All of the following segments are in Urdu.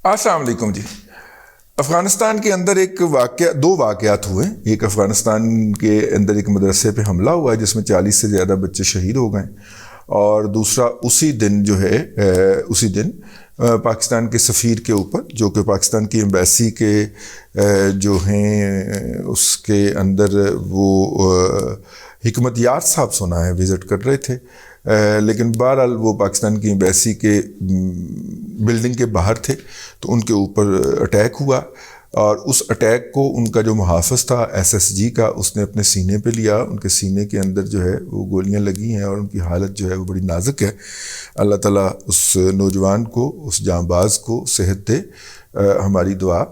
السلام علیکم جی. افغانستان کے اندر دو واقعات ہوئے. ایک افغانستان کے اندر ایک مدرسے پہ حملہ ہوا ہے جس میں 40 سے زیادہ بچے شہید ہو گئے، اور دوسرا اسی دن پاکستان کے سفیر کے اوپر، جو کہ پاکستان کی ایمبیسی کے جو ہیں اس کے اندر وہ حکمت یار صاحب سنا ہے وزٹ کر رہے تھے، لیکن بہرحال وہ پاکستان کی ایمبیسی کے بلڈنگ کے باہر تھے تو ان کے اوپر اٹیک ہوا، اور اس اٹیک کو ان کا جو محافظ تھا SSG کا، اس نے اپنے سینے پہ لیا. ان کے سینے کے اندر جو ہے وہ گولیاں لگی ہیں اور ان کی حالت جو ہے وہ بڑی نازک ہے. اللہ تعالیٰ اس نوجوان کو، اس جانباز کو صحت دے. ہماری دعا.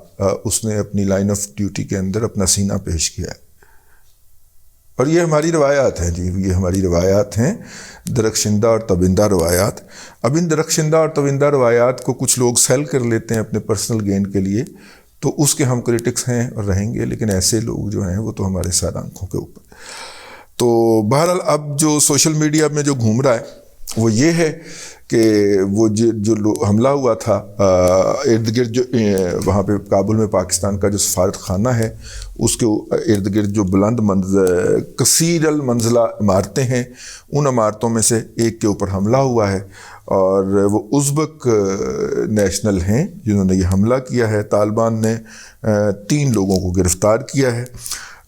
اس نے اپنی لائن آف ڈیوٹی کے اندر اپنا سینہ پیش کیا ہے. اور یہ ہماری روایات ہیں جی، یہ ہماری روایات ہیں، درخشندہ اور تبندہ روایات. اب ان درخشندہ اور تبندہ روایات کو کچھ لوگ سیل کر لیتے ہیں اپنے پرسنل گین کے لیے، تو اس کے ہم کرٹکس ہیں اور رہیں گے، لیکن ایسے لوگ جو ہیں وہ تو ہمارے سارے آنکھوں کے اوپر. تو بہرحال اب جو سوشل میڈیا میں جو گھوم رہا ہے وہ یہ ہے کہ وہ جو حملہ ہوا تھا ارد گرد، جو وہاں پہ کابل میں پاکستان کا جو سفارت خانہ ہے اس کے ارد گرد جو بلند کثیر المنزلہ عمارتیں ہیں، ان عمارتوں میں سے ایک کے اوپر حملہ ہوا ہے، اور وہ ازبک نیشنل ہیں جنہوں نے یہ حملہ کیا ہے. طالبان نے 3 لوگوں کو گرفتار کیا ہے،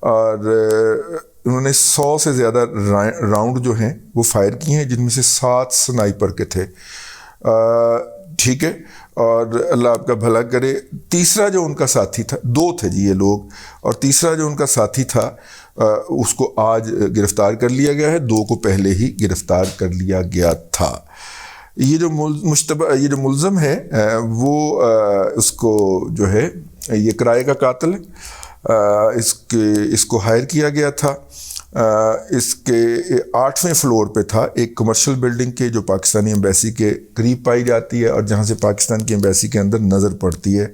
اور انہوں نے 100 سے زیادہ راؤنڈ جو ہیں وہ فائر کیے ہیں، جن میں سے 7 سنائپر کے تھے. ٹھیک ہے، اور اللہ آپ کا بھلا کرے. تیسرا جو ان کا ساتھی تھا، 2 تھے جی یہ لوگ، اور تیسرا جو ان کا ساتھی تھا اس کو آج گرفتار کر لیا گیا ہے. 2 کو پہلے ہی گرفتار کر لیا گیا تھا. یہ جو ملزم ہے وہ اس کو جو ہے یہ کرائے کا قاتل ہے. اس کو ہائر کیا گیا تھا. اس کے 8ویں فلور پہ تھا، ایک کمرشل بلڈنگ کے جو پاکستانی ایمبیسی کے قریب پائی جاتی ہے اور جہاں سے پاکستان کی ایمبیسی کے اندر نظر پڑتی ہے،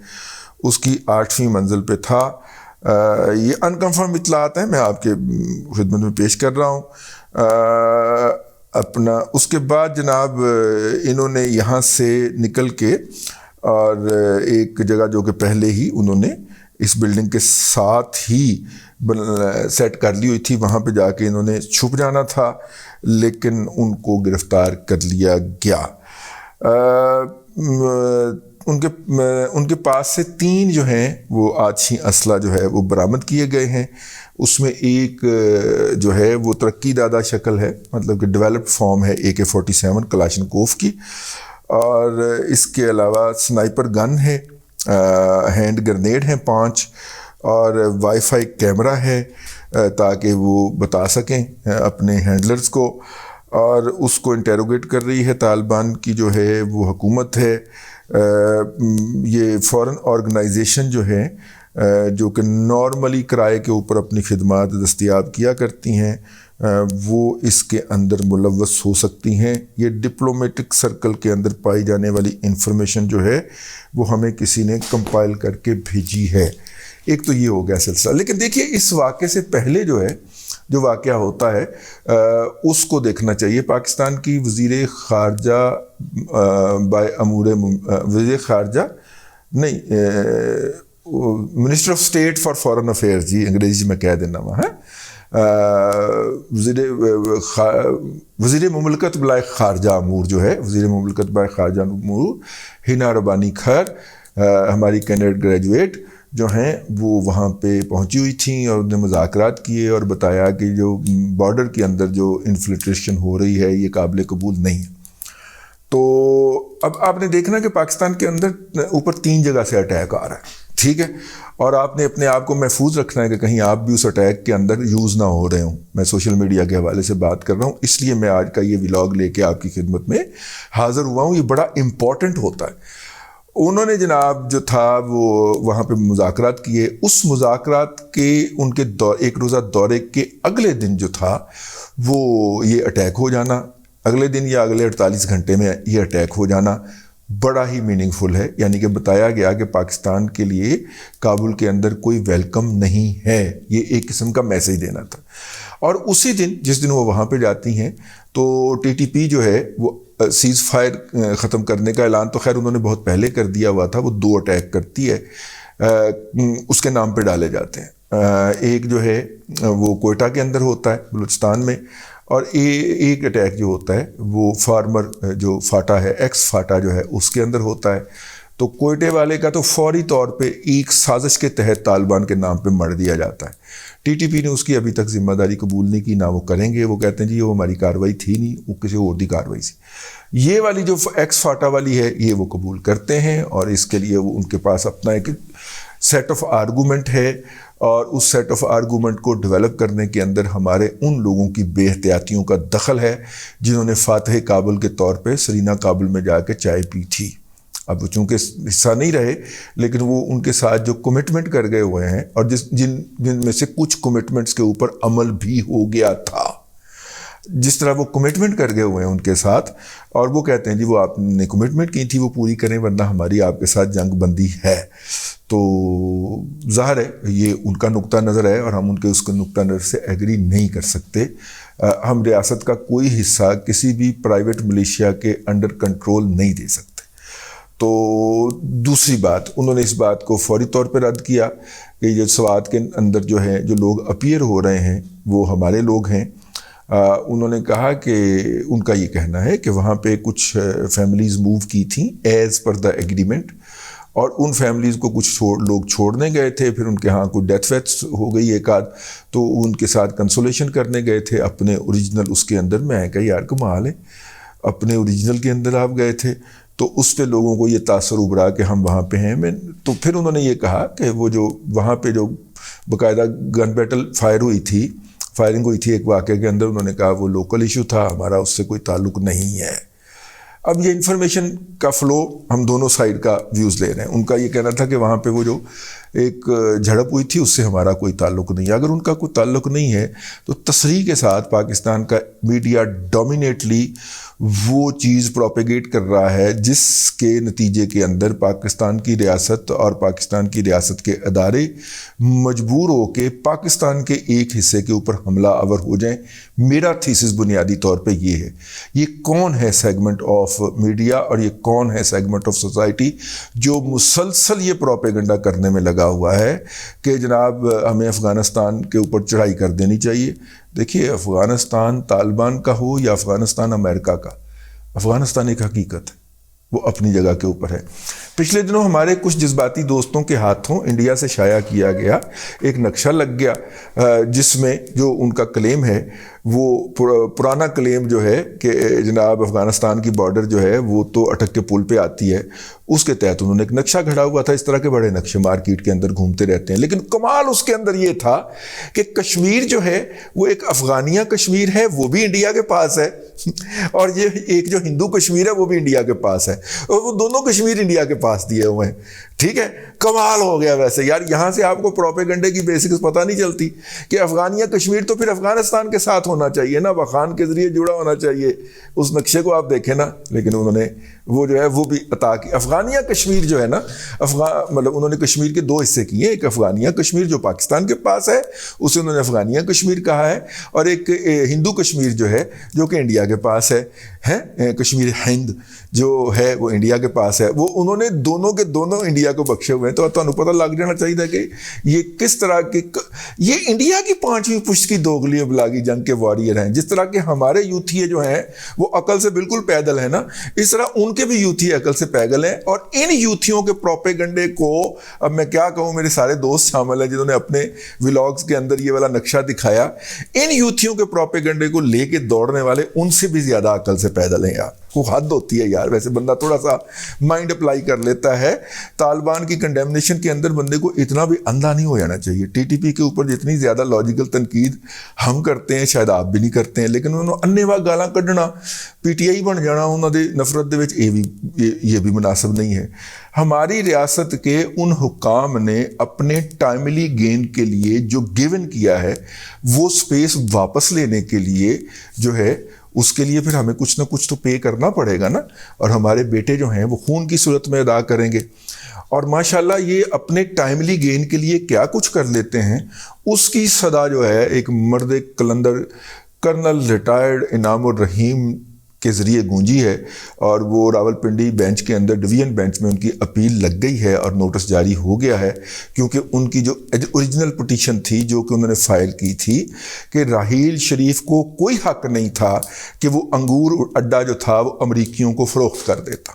اس کی 8ویں منزل پہ تھا. یہ انکنفرم اطلاعات ہیں، میں آپ کے خدمت میں پیش کر رہا ہوں. اس کے بعد جناب انہوں نے یہاں سے نکل کے اور ایک جگہ جو کہ پہلے ہی انہوں نے اس بلڈنگ کے ساتھ ہی سیٹ کر لی ہوئی تھی، وہاں پہ جا کے انہوں نے چھپ جانا تھا، لیکن ان کو گرفتار کر لیا گیا. ان کے پاس سے 3 جو ہیں وہ آتشی اسلحہ جو ہے وہ برآمد کیے گئے ہیں. اس میں ایک جو ہے وہ ترقی دادہ شکل ہے، مطلب کہ ڈیولپڈ فارم ہے AK-47 کلاشنکوف کی، اور اس کے علاوہ سنائپر گن ہے، ہینڈ گرنیڈ ہیں 5، اور وائی فائی کیمرہ ہے تاکہ وہ بتا سکیں اپنے ہینڈلرز کو. اور اس کو انٹیروگیٹ کر رہی ہے طالبان کی جو ہے وہ حکومت ہے. یہ فورن آرگنائزیشن جو ہے جو کہ نارملی کرائے کے اوپر اپنی خدمات دستیاب کیا کرتی ہیں، وہ اس کے اندر ملوث ہو سکتی ہیں. یہ ڈپلومیٹک سرکل کے اندر پائی جانے والی انفارمیشن جو ہے وہ ہمیں کسی نے کمپائل کر کے بھیجی ہے. ایک تو یہ ہو گیا سلسلہ. لیکن دیکھیے اس واقعے سے پہلے جو واقعہ ہوتا ہے اس کو دیکھنا چاہیے. پاکستان کی وزیر خارجہ minister of state for foreign affairs, جی انگریزی میں کہہ دینا وہاں ہے، وزیر مملکت برائے خارجہ امور جو ہے، وزیر مملکت برائے خارجہ امور ہینا ربانی کھر، ہماری کینیڈا گریجویٹ جو ہیں، وہ وہاں پہ پہنچی ہوئی تھیں اور انہوں نے مذاکرات کیے اور بتایا کہ جو بارڈر کے اندر جو انفلٹریشن ہو رہی ہے یہ قابل قبول نہیں ہے. تو اب آپ نے دیکھنا کہ پاکستان کے اندر اوپر 3 جگہ سے اٹیک آ رہا ہے، ٹھیک ہے، اور آپ نے اپنے آپ کو محفوظ رکھنا ہے کہ کہیں آپ بھی اس اٹیک کے اندر یوز نہ ہو رہے ہوں. میں سوشل میڈیا کے حوالے سے بات کر رہا ہوں، اس لیے میں آج کا یہ ولاگ لے کے آپ کی خدمت میں حاضر ہوا ہوں. یہ بڑا امپورٹنٹ ہوتا ہے. انہوں نے جناب جو تھا وہ وہاں پہ مذاکرات کیے. اس مذاکرات کے ان کے ایک روزہ دورے کے اگلے دن جو تھا وہ یہ اٹیک ہو جانا، اگلے دن یا اگلے 48 گھنٹے میں یہ اٹیک ہو جانا بڑا ہی میننگ فل ہے. یعنی کہ بتایا گیا کہ پاکستان کے لیے کابل کے اندر کوئی ویلکم نہیں ہے. یہ ایک قسم کا میسج دینا تھا. اور اسی دن جس دن وہ وہاں پہ جاتی ہیں تو ٹی ٹی پی جو ہے وہ سیز فائر ختم کرنے کا اعلان تو خیر انہوں نے بہت پہلے کر دیا ہوا تھا. وہ 2 اٹیک کرتی ہے اس کے نام پہ ڈالے جاتے ہیں. ایک جو ہے وہ کوئٹہ کے اندر ہوتا ہے بلوچستان میں, اور ایک اٹیک جو ہوتا ہے وہ فارمر جو فاٹا ہے, ایکس فاٹا جو ہے, اس کے اندر ہوتا ہے. تو کوئٹے والے کا تو فوری طور پہ ایک سازش کے تحت طالبان کے نام پہ مر دیا جاتا ہے. ٹی ٹی پی نے اس کی ابھی تک ذمہ داری قبول نہیں کی, نہ وہ کریں گے. وہ کہتے ہیں جی وہ ہماری کارروائی تھی نہیں, وہ کسی اور دی کارروائی سی. یہ والی جو ایکس فاٹا والی ہے یہ وہ قبول کرتے ہیں, اور اس کے لیے وہ ان کے پاس اپنا ایک سیٹ آف آرگومنٹ ہے, اور اس سیٹ آف آرگومنٹ کو ڈیولپ کرنے کے اندر ہمارے ان لوگوں کی بے احتیاطیوں کا دخل ہے جنہوں نے فاتح کابل کے طور پہ سرینا کابل میں جا کے چائے پی تھی. اب چونکہ حصہ نہیں رہے, لیکن وہ ان کے ساتھ جو کمٹمنٹ کر گئے ہوئے ہیں, اور جن میں سے کچھ کمٹمنٹس کے اوپر عمل بھی ہو گیا تھا, جس طرح وہ کمٹمنٹ کر گئے ہوئے ہیں ان کے ساتھ, اور وہ کہتے ہیں جی وہ آپ نے کمٹمنٹ کی تھی وہ پوری کریں ورنہ ہماری آپ کے ساتھ جنگ بندی ہے. تو ظاہر ہے یہ ان کا نقطہ نظر ہے, اور ہم ان کے اس کے نقطہ نظر سے ایگری نہیں کر سکتے. ہم ریاست کا کوئی حصہ کسی بھی پرائیویٹ ملیشیا کے انڈر کنٹرول نہیں دے سکتے. تو دوسری بات, انہوں نے اس بات کو فوری طور پہ رد کیا کہ یہ سوات کے اندر جو ہے جو لوگ اپیئر ہو رہے ہیں وہ ہمارے لوگ ہیں. انہوں نے کہا کہ ان کا یہ کہنا ہے کہ وہاں پہ کچھ فیملیز موو کی تھیں ایز پر دا ایگریمنٹ, اور ان فیملیز کو کچھ لوگ چھوڑنے گئے تھے, پھر ان کے ہاں کوئی ڈیتھ ویتھ ہو گئی ایک آدھ, تو ان کے ساتھ کنسولیشن کرنے گئے تھے اپنے اوریجنل اس کے اندر. میں کہا یار کمال ہے, اپنے اوریجنل کے اندر آپ گئے تھے, تو اس پہ لوگوں کو یہ تاثر ابھرا کہ ہم وہاں پہ ہیں. تو پھر انہوں نے یہ کہا کہ وہ جو وہاں پہ جو باقاعدہ گن بیٹل فائرنگ ہوئی تھی ایک واقعے کے اندر, انہوں نے کہا وہ لوکل ایشو تھا, ہمارا اس سے کوئی تعلق نہیں ہے. اب یہ انفارمیشن کا فلو ہم دونوں سائیڈ کا ویوز لے رہے ہیں. ان کا یہ کہنا تھا کہ وہاں پہ وہ جو ایک جھڑپ ہوئی تھی اس سے ہمارا کوئی تعلق نہیں ہے. اگر ان کا کوئی تعلق نہیں ہے تو تصریح کے ساتھ پاکستان کا میڈیا ڈومینیٹلی وہ چیز پروپیگیٹ کر رہا ہے جس کے نتیجے کے اندر پاکستان کی ریاست اور پاکستان کی ریاست کے ادارے مجبور ہو کے پاکستان کے ایک حصے کے اوپر حملہ آور ہو جائیں. میرا تھیسس بنیادی طور پہ یہ ہے, یہ کون ہے سیگمنٹ آف میڈیا اور یہ کون ہے سیگمنٹ آف سوسائٹی جو مسلسل یہ پروپیگنڈا کرنے میں لگا ہوا ہے کہ جناب ہمیں افغانستان کے اوپر چڑھائی کر دینی چاہیے. دیکھیے افغانستان طالبان کا ہو یا افغانستان امریکہ کا, افغانستان ایک حقیقت ہے, وہ اپنی جگہ کے اوپر ہے. پچھلے دنوں ہمارے کچھ جذباتی دوستوں کے ہاتھوں انڈیا سے شائع کیا گیا ایک نقشہ لگ گیا جس میں جو ان کا کلیم ہے وہ پرانا کلیم جو ہے کہ جناب افغانستان کی بارڈر جو ہے وہ تو اٹک کے پل پہ آتی ہے, اس کے تحت انہوں نے ایک نقشہ گھڑا ہوا تھا. اس طرح کے بڑے نقشے مارکیٹ کے اندر گھومتے رہتے ہیں, لیکن کمال اس کے اندر یہ تھا کہ کشمیر جو ہے وہ ایک افغانیہ کشمیر ہے, وہ بھی انڈیا کے پاس ہے, اور یہ ایک جو ہندو کشمیر ہے وہ بھی انڈیا کے پاس ہے, اور وہ دونوں کشمیر انڈیا کے پاس دیے ہوئے ہیں. ٹھیک ہے, کمال ہو گیا. ویسے یار یہاں سے آپ کو پروپیگنڈے کی بیسکس پتہ نہیں چلتی کہ افغانیہ کشمیر تو پھر افغانستان کے ساتھ ہونا چاہیے نا, وخان کے ذریعے جڑا ہونا چاہیے. اس نقشے کو آپ دیکھیں نا, لیکن انہوں نے وہ جو ہے وہ بھی عطا کی. افغانیہ کشمیر جو ہے نا, مطلب انہوں نے کشمیر کے 2 حصے کیے, ایک افغانیہ کشمیر جو پاکستان کے پاس ہے اسے انہوں نے افغانیہ کشمیر کہا ہے, اور ایک ہندو کشمیر جو ہے جو کہ انڈیا کے پاس ہے کشمیر ہند جو ہے وہ انڈیا کے پاس ہے. وہ انہوں نے دونوں کے دونوں انڈیا کو بخشے ہوئے ہیں. تو تمہیں پتہ لگ جانا چاہیے کہ یہ کس طرح کے, یہ انڈیا کی 5ویں پشت کی دوغلی ابلاغی جنگ کے واریر ہیں. جس طرح کہ ہمارے یوتھیے جو ہیں وہ عقل سے بالکل پیدل ہیں نا, اس طرح ان کے بھی یوتھی عقل سے پیدل ہیں. اور ان یوتھیوں کے پروپیگنڈے کو اب میں کیا کہوں, میرے سارے دوست شامل ہیں جنہوں نے اپنے ولاگز کے اندر یہ والا نقشہ دکھایا. ان یوتھیوں کے پروپیگنڈے کو لے کے دوڑنے والے ان سے بھی زیادہ عقل سے پیدل ہیں یار. کو حد ہوتی ہے یار. ویسے بندہ تھوڑا سا مائنڈ اپلائی کر لیتا ہے. طالبان کی کنڈیمنیشن کے اندر بندے کو اتنا بھی اندھا نہیں ہو جانا چاہیے. ٹی ٹی پی کے اوپر جتنی زیادہ لاجیکل تنقید ہم کرتے ہیں شاید آپ بھی نہیں کرتے ہیں, لیکن انہوں نے انیواں گالاں کڈنا, پی ٹی آئی بن جانا انہوں نے نفرت دے وچ, یہ بھی مناسب نہیں ہے. ہماری ریاست کے ان حکام نے اپنے ٹائملی گین کے لیے جو گیون کیا ہے وہ سپیس واپس لینے کے لیے جو ہے اس کے لیے پھر ہمیں کچھ نہ کچھ تو پے کرنا پڑے گا نا, اور ہمارے بیٹے جو ہیں وہ خون کی صورت میں ادا کریں گے. اور ماشاءاللہ یہ اپنے ٹائملی گین کے لیے کیا کچھ کر لیتے ہیں, اس کی صدا جو ہے ایک مرد کلندر کرنل ریٹائرڈ انعام الرحیم کے ذریعے گونجی ہے، اور وہ راولپنڈی بینچ کے اندر ڈویژن بینچ میں ان کی اپیل لگ گئی ہے اور نوٹس جاری ہو گیا ہے، کیونکہ ان کی جو اوریجنل پٹیشن تھی جو کہ انہوں نے فائل کی تھی کہ راحیل شریف کو کوئی حق نہیں تھا کہ وہ انگور اڈا جو تھا وہ امریکیوں کو فروخت کر دیتا،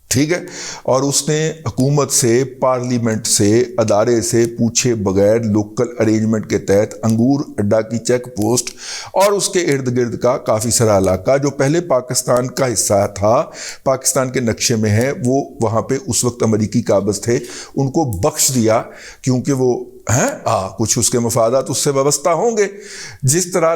ٹھیک ہے، اور اس نے حکومت سے، پارلیمنٹ سے، ادارے سے پوچھے بغیر لوکل ارینجمنٹ کے تحت انگور اڈا کی چیک پوسٹ اور اس کے ارد گرد کا کافی سارا علاقہ جو پہلے پاکستان کا حصہ تھا، پاکستان کے نقشے میں ہے، وہ وہاں پہ اس وقت امریکی قابض تھے، ان کو بخش دیا، کیونکہ وہ کچھ اس کے مفادات اس سے وابستہ ہوں گے۔ جس طرح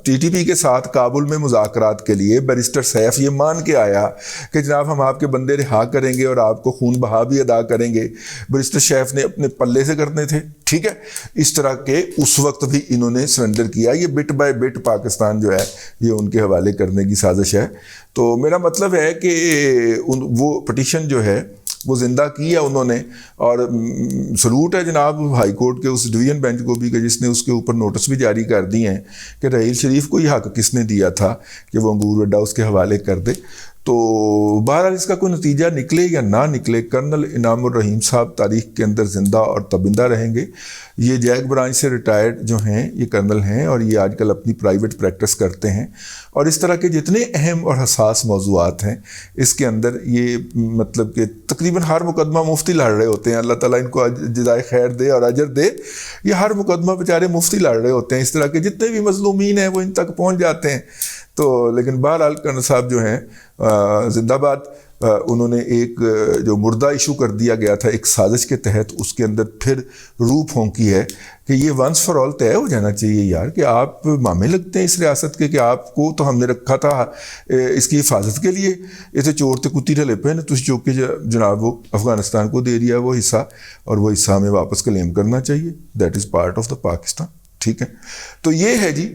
ٹی ٹی پی کے ساتھ کابل میں مذاکرات کے لیے بیرسٹر سیف یہ مان کے آیا کہ جناب ہم آپ کے بندے رہا کریں گے اور آپ کو خون بہا بھی ادا کریں گے، بیرسٹر سیف نے اپنے پلے سے کرنے تھے، ٹھیک ہے، اس طرح کے اس وقت بھی انہوں نے سرنڈر کیا۔ یہ بٹ بائی بٹ پاکستان جو ہے یہ ان کے حوالے کرنے کی سازش ہے۔ تو میرا مطلب ہے کہ وہ پٹیشن جو ہے وہ زندہ کی ہے انہوں نے، اور سلوٹ ہے جناب ہائی کورٹ کے اس ڈویژن بینچ کو بھی کہ جس نے اس کے اوپر نوٹس بھی جاری کر دیے ہیں کہ راحیل شریف کو یہ حق کس نے دیا تھا کہ وہ انگور اڈا اس کے حوالے کر دے۔ تو بہرحال اس کا کوئی نتیجہ نکلے یا نہ نکلے، کرنل انعام الرحیم صاحب تاریخ کے اندر زندہ اور تابندہ رہیں گے۔ یہ جیک برانچ سے ریٹائرڈ جو ہیں یہ کرنل ہیں، اور یہ آج کل اپنی پرائیویٹ پریکٹس کرتے ہیں، اور اس طرح کے جتنے اہم اور حساس موضوعات ہیں اس کے اندر یہ مطلب کہ تقریباً ہر مقدمہ مفتی لڑ رہے ہوتے ہیں، اللہ تعالیٰ ان کو جزائے خیر دے اور اجر دے۔ یہ ہر مقدمہ بیچارے مفتی لڑ رہے ہوتے ہیں، اس طرح کے جتنے بھی مظلومین ہیں وہ ان تک پہنچ جاتے ہیں۔ تو لیکن بہرحال کرنل صاحب جو ہیں زندہ باد، انہوں نے ایک جو مردہ ایشو کر دیا گیا تھا ایک سازش کے تحت، اس کے اندر پھر روح پھونکی ہے کہ یہ ونس فار آل طے ہو جانا چاہیے یار کہ آپ مامے لگتے ہیں اس ریاست کے، کہ آپ کو تو ہم نے رکھا تھا اس کی حفاظت کے لیے، اسے چور تے کتی ڈھلے پہ نا تجھ چوک کے جناب وہ افغانستان کو دے دیا وہ حصہ، اور وہ حصہ ہمیں واپس کلیم کرنا چاہیے، that is part of the Pakistan, ٹھیک ہے۔ تو یہ ہے جی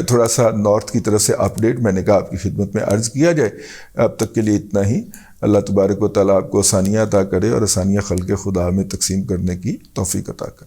تھوڑا سا نارتھ کی طرف سے اپڈیٹ میں نے کہا آپ کی خدمت میں عرض کیا جائے۔ اب تک کے لیے اتنا ہی۔ اللہ تبارک و تعالیٰ آپ کو آسانیاں عطا کرے اور آسانیاں خلق خدا میں تقسیم کرنے کی توفیق عطا کرے۔